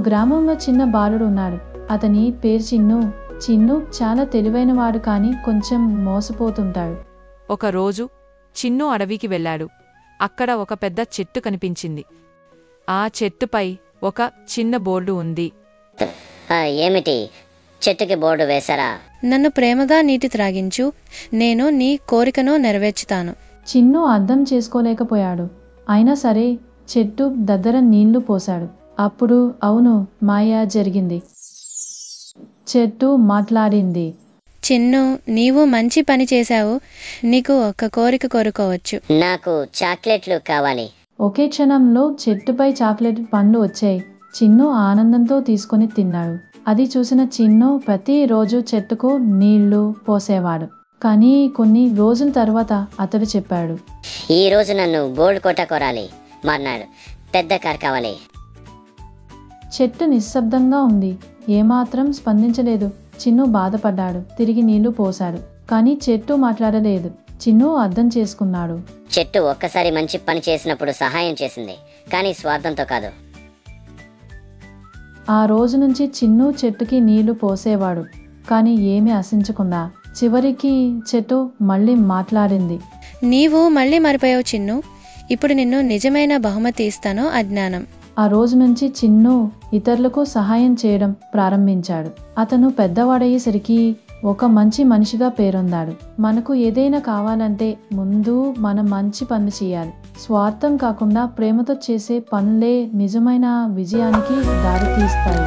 గ్రామంలో చిన్న బాలుడు ఉన్నాడు. అతని పేరు చిన్ను. చిన్ను చాలా తెలివైనవాడు, కానీ కొంచెం మోసపోతుంటాడు. ఒకరోజు చిన్ను అడవికి వెళ్ళాడు. అక్కడ ఒక పెద్ద చెట్టు కనిపించింది. ఆ చెట్టుపై ఒక చిన్న బోర్డు ఉంది. ఏమిటి, చెట్టుకి బోర్డు వేశారా? నన్ను ప్రేమగా నీటి త్రాగించు, నేను నీ కోరికను నెరవేర్చుతాను. చిన్ను అర్థం చేసుకోలేకపోయాడు. అయినా సరే చెట్టు దగ్గర నీళ్లు పోశాడు. అప్పుడు అవును, మాయ జరిగింది. చెట్టు మాట్లాడింది. చిన్ను, నీవు మంచి పని చేశావు. నీకు ఒక కోరిక కోరుకోవచ్చు. నాకు చాక్లెట్లు కావాలి. ఒకే క్షణంలో చెట్టుపై చాక్లెట్ పండ్లు వచ్చాయి. చిన్ను ఆనందంతో తీసుకొని తిన్నాడు. అది చూసిన చిన్ను ప్రతిరోజు చెట్టుకు నీళ్లు పోసేవాడు. కానీ కొన్ని రోజుల తర్వాత అతడు చెప్పాడు, ఈ రోజు నన్ను గోల్డ్ కోట కొరాలి, మర్నాడు పెద్ద కార్ కావాలి. చెట్టు నిశ్శబ్దంగా ఉంది. ఏమాత్రం స్పందించలేదు. చిన్ను బాధపడ్డాడు. తిరిగి నీళ్లు పోశాడు. కానీ చెట్టు మాట్లాడలేదు. చిన్ను అర్థం చేసుకున్నాడు. చెట్టు ఒక్కసారి మంచి పని చేసినప్పుడు సహాయం చేసింది, కానీ స్వార్థంతో కాదు. ఆ రోజు నుంచి చిన్ను చెట్టుకి నీళ్లు పోసేవాడు, కానీ ఏమీ ఆశించకుండా. చివరికి చెట్టు మళ్ళీ మాట్లాడింది. నీవు మళ్ళీ మరిపోయావు చిన్ను. ఇప్పుడు నిన్ను నిజమైన బహుమతి ఇస్తాను, అజ్ఞానం. ఆ రోజు నుంచి చిన్ను ఇతరులకు సహాయం చేయడం ప్రారంభించాడు. అతను పెద్దవాడయ్యేసరికి ఒక మంచి మనిషిగా పేరొందాడు. మనకు ఏదైనా కావాలంటే ముందు మనం మంచి పనులు చేయాలి. స్వార్థం కాకుండా ప్రేమతో చేసే పనులే నిజమైన విజయానికి దారితీస్తాయి.